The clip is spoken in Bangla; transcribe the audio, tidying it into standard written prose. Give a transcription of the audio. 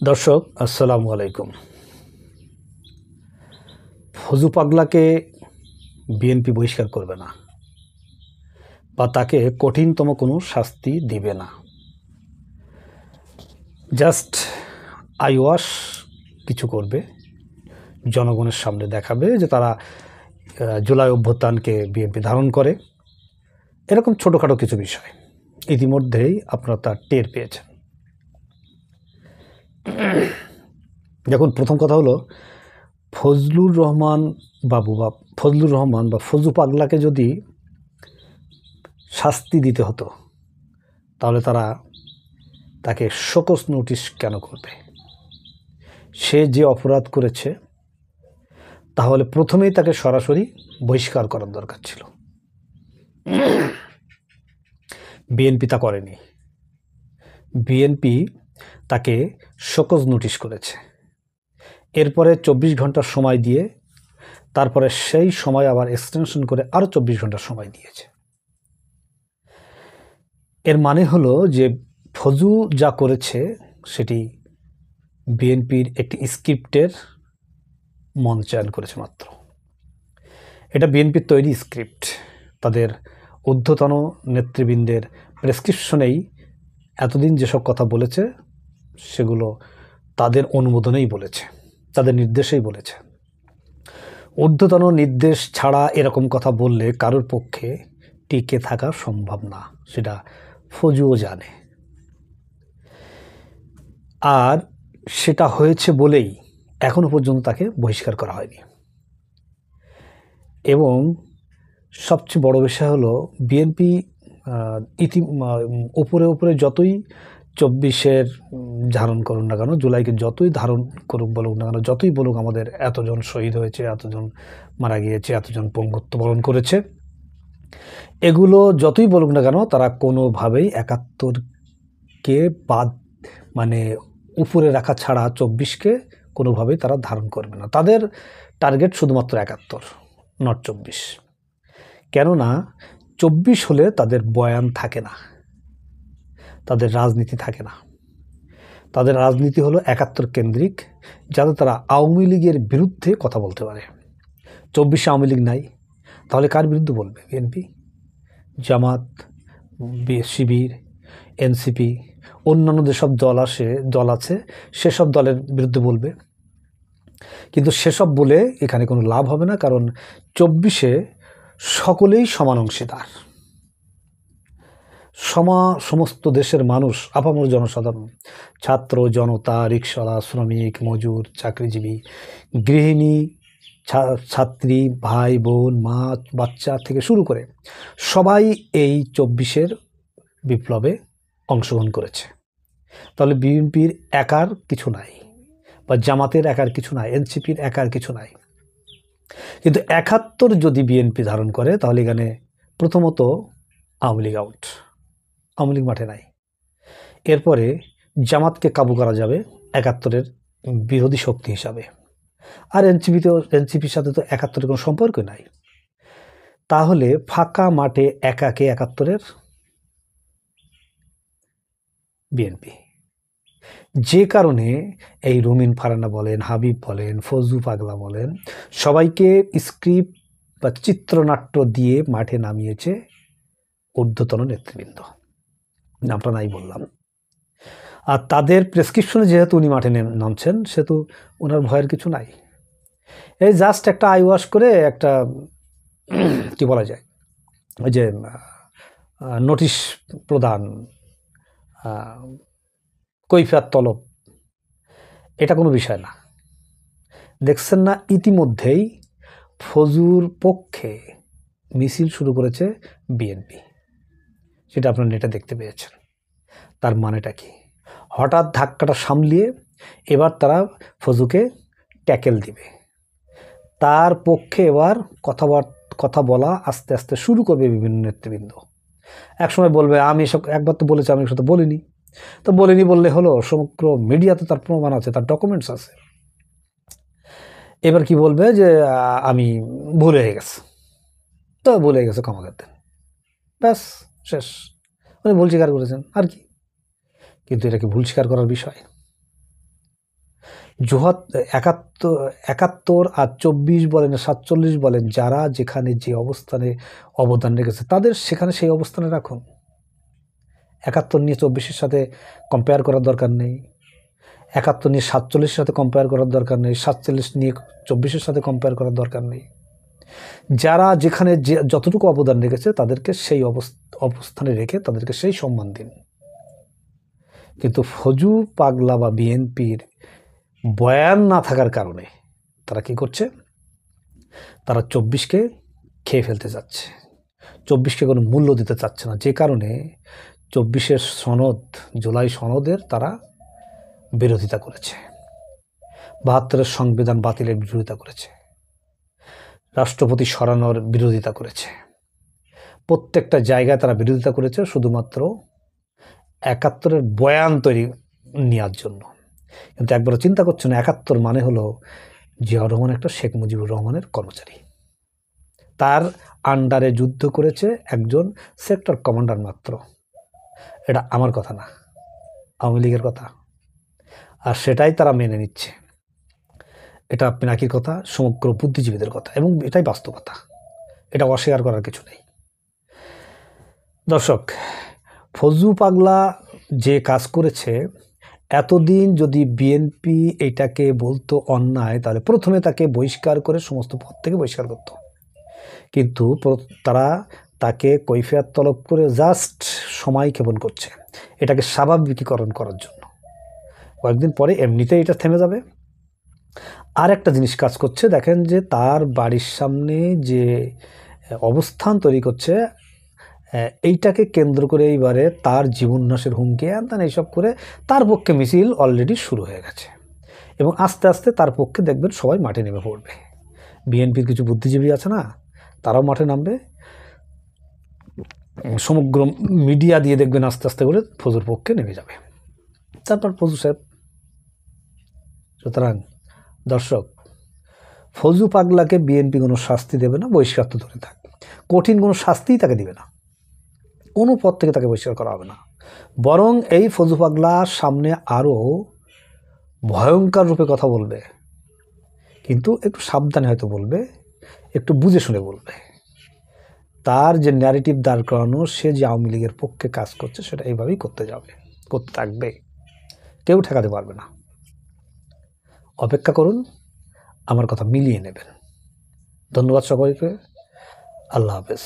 দর্শক আসসালামু আলাইকুম। ফজু পাগলাকে বিএনপি বহিষ্কার করবে না বা তাকে কঠিনতম কোনো শাস্তি দিবে না। জাস্ট আইওয়াশ কিছু করবে, জনগণের সামনে দেখাবে যে তারা জুলাই অভ্যুত্থানকে বিএনপি ধারণ করে। এরকম ছোটোখাটো কিছু বিষয় ইতিমধ্যেই আপনারা তা টের পেয়েছেন। দেখুন, প্রথম কথা হলো ফজলুর রহমান বা ফজু পাগলাকে যদি শাস্তি দিতে হতো তাহলে তাকে শোকজ নোটিশ কেন করবে? সে যে অপরাধ করেছে তাহলে প্রথমেই তাকে সরাসরি বহিষ্কার করার দরকার ছিল। বিএনপি তা করেনি। বিএনপি তাকে শোকজ নোটিশ করেছে, এরপরে 24 ঘন্টার সময় দিয়ে তারপরে সেই সময় আবার এক্সটেনশন করে আরও 24 ঘন্টার সময় দিয়েছে। এর মানে হলো যে ফজু যা করেছে সেটি বিএনপির একটি স্ক্রিপ্টের মঞ্চায়ন করেছে মাত্র। এটা বিএনপির তৈরি স্ক্রিপ্ট, তাদের ঊর্ধ্বতন নেতৃবৃন্দের প্রেসক্রিপশনেই এতদিন যেসব কথা বলেছে সেগুলো তাদের অনুমোদনেই বলেছে, তাদের নির্দেশেই বলেছে। ঊর্ধ্বতন নির্দেশ ছাড়া এরকম কথা বললে কারোর পক্ষে টিকে থাকা সম্ভব না, সেটা ফজুও জানে। আর সেটা হয়েছে বলেই এখনো পর্যন্ত তাকে বহিষ্কার করা হয়নি। এবং সবচেয়ে বড় বিষয় হলো বিএনপি উপরে যতই 24-এর ধারণ করুন না কেন, জুলাইকে যতই ধারণ করুক বলুক না কেন, যতই বলুক আমাদের এতজন শহীদ হয়েছে, এতজন মারা গিয়েছে, এতজন পঙ্গুত্ব বরণ করেছে, এগুলো যতই বলুক না কেন, তারা কোনোভাবেই 71কে বাদ উপরে রাখা ছাড়া 24কে কোনোভাবেই তারা ধারণ করবে না। তাদের টার্গেট শুধুমাত্র 71, নট 24। কেননা 24 হলে তাদের বয়ান থাকে না, তাদের রাজনীতি থাকে না। তাদের রাজনীতি হলো 71 কেন্দ্রিক, যাতে তারা আওয়ামী লীগের বিরুদ্ধে কথা বলতে পারে। 24 আওয়ামী লীগ নাই, তাহলে কার বিরুদ্ধে বলবে? বিএনপি, জামাত, শিবির, এনসিপি, অন্যান্য যেসব দল আছে সেসব দলের বিরুদ্ধে বলবে। কিন্তু সেসব বলে এখানে কোনো লাভ হবে না, কারণ 24-এ সকলেই সমান অংশীদার। সমস্ত দেশের মানুষ, আপামর জনসাধারণ, ছাত্র জনতা, রিকশাওয়ালা, শ্রমিক, মজুর, চাকরিজীবী, গৃহিণী, ছাত্রী, ভাই বোন, মা, বাচ্চা থেকে শুরু করে সবাই এই 24-এর বিপ্লবে অংশগ্রহণ করেছে। তাহলে বিএনপির একার কিছু নাই, বা জামাতের একার কিছু নাই, এনসিপির একার কিছু নাই। কিন্তু 71 যদি বিএনপি ধারণ করে তাহলে এখানে প্রথমত আওয়ামী লীগ আউট, আওয়ামী লীগ মাঠে নাই। এরপরে জামাতকে কাবু করা যাবে 71-এর বিরোধী শক্তি হিসাবে। আর এনসিপির সাথে তো 71-এর কোনো সম্পর্ক নাই। তাহলে ফাঁকা মাঠে একাকে 71-এর বিএনপি। যে কারণে এই রুমিন ফারানা বলেন, হাবিব বলেন, ফজলু পাগলা বলেন, সবাইকে স্ক্রিপ্ট বা চিত্রনাট্য দিয়ে মাঠে নামিয়েছে ঊর্ধ্বতন নেতৃবৃন্দ, নামটা নাই বললাম। আর তাদের প্রেসক্রিপশনে যেহেতু উনি মাঠে নামছেন, সেহেতু ওনার ভয়ের কিছু নাই। এই জাস্ট একটা আইওয়াশ করে একটা কি বলা যায়, ওই যে নোটিশ প্রদান, কৈফিয়ত তলব, এটা কোনো বিষয় না। দেখছেন না, ইতিমধ্যেই ফজুর পক্ষে মিছিল শুরু করেছে বিএনপি, সেটা আপনারা নেটে দেখতে পেয়েছেন। তার মানেটা কি? হঠাৎ ধাক্কাটা সামলিয়ে এবার তারা ফজুকে ট্যাকেল দিবে, তার পক্ষে এবার কথা বলা আস্তে আস্তে শুরু করবে বিভিন্ন নেতৃবৃন্দ। একসময় বলবে আমি এসব, একবার তো বলেছে, আমি এসব বলিনি। তো বলিনি বললে হলো? সমগ্র মিডিয়াতে তার প্রমাণ আছে, তার ডকুমেন্টস আছে। এবার কি বলবে? যে আমি ভুল হয়ে গেছে, তো ভুল হয়ে গেছে, ক্ষমা করে দেন, ব্যাস শেষ। উনি ভুল স্বীকার করেছেন, আর কি। কিন্তু এটা কি ভুল স্বীকার করার বিষয়? একাত্তর আর 24 বলেন 47 বলেন, যারা যেখানে যে অবস্থানে অবদান রেখেছে তাদের সেখানে সেই অবস্থানে রাখুন। 71 নিয়ে 24-এর সাথে কম্পেয়ার করার দরকার নেই, 71 নিয়ে 47-এর সাথে কম্পেয়ার করার দরকার নেই, 47 নিয়ে 24-এর সাথে কম্পেয়ার করার দরকার নেই। যারা যেখানে যতটুকু অবদান রেখেছে তাদেরকে সেই অবস্থানে রেখে তাদেরকে সেই সম্মান দিন। কিন্তু ফজু পাগলা বা বিএনপির বয়ান না থাকার কারণে তারা কি করছে, তারা 24-কে খেয়ে ফেলতে যাচ্ছে, 24-কে কোনো মূল্য দিতে চাচ্ছে না, যে কারণে 24-এর সনদ, জুলাই সনদের তারা বিরোধিতা করেছে, 72-এর সংবিধান বাতিলের বিরোধিতা করেছে, রাষ্ট্রপতি সরানোর বিরোধিতা করেছে, প্রত্যেকটা জায়গায় তারা বিরোধিতা করেছে শুধুমাত্র 71-এর বয়ান তৈরি নেওয়ার জন্য। কিন্তু একবারও চিন্তা করছে না 71 মানে হলো জিয়াউর রহমান একটা শেখ মুজিবুর রহমানের কর্মচারী, তার আন্ডারে যুদ্ধ করেছে একজন সেক্টর কমান্ডার মাত্র। এটা আমার কথা না, আওয়ামী লীগের কথা, আর সেটাই তারা মেনে নিচ্ছে। এটা পিনাকির কথা, সমগ্র বুদ্ধিজীবীদের কথা, এবং এটাই বাস্তবতা, এটা অস্বীকার করার কিছু নেই। দর্শক, ফজলু পাগলা যে কাজ করেছে, এতদিন যদি বিএনপি এটাকে বলতো অন্যায়, তাহলে প্রথমে তাকে বহিষ্কার করে সমস্ত পদ থেকে বহিষ্কার করত। কিন্তু তারা তাকে কৈফিয়ত তলব করে জাস্ট সময় ক্ষেপণ করছে, এটাকে স্বাভাবিকীকরণ করার জন্য। কয়েকদিন পরে এমনিতেই এটা থেমে যাবে। আর একটা জিনিস কাজ করছে, দেখেন যে তার বাড়ির সামনে যে অবস্থান তৈরি করছে, এইটাকে কেন্দ্র করে এইবারে তার জীবননাশের হুমকি আনতেন এইসব করে তার পক্ষে মিছিল অলরেডি শুরু হয়ে গেছে, এবং আস্তে আস্তে তার পক্ষে দেখবেন সবাই মাঠে নেমে পড়বে। বিএনপির কিছু বুদ্ধিজীবী আছে না, তারাও মাঠে নামবে, সমগ্র মিডিয়া দিয়ে দেখবেন আস্তে আস্তে করে ফজুর পক্ষে নেমে যাবে, তারপর ফজু সাহেব। সুতরাং দর্শক, ফজু পাগলাকে বিএনপি কোনো শাস্তি দেবে না, বহিষ্কার তো ধরে থাক, কঠিন কোনো শাস্তিই তাকে দিবে না, কোনো পদ থেকে তাকে বহিষ্কার করা হবে না। বরং এই ফজু পাগলা সামনে আরও ভয়ঙ্কর রূপে কথা বলবে, কিন্তু একটু সাবধানে হয়তো বলবে, একটু বুঝে শুনে বলবে। তার যে ন্যারেটিভ দাঁড় করানো, সে যে আওয়ামী লীগের পক্ষে কাজ করছে, সেটা এইভাবেই করতে থাকবে, কেউ ঠেকাতে পারবে না। অপেক্ষা করুন, আমার কথা মিলিয়ে নেবেন। ধন্যবাদ সকলকে, আল্লাহ হাফেজ।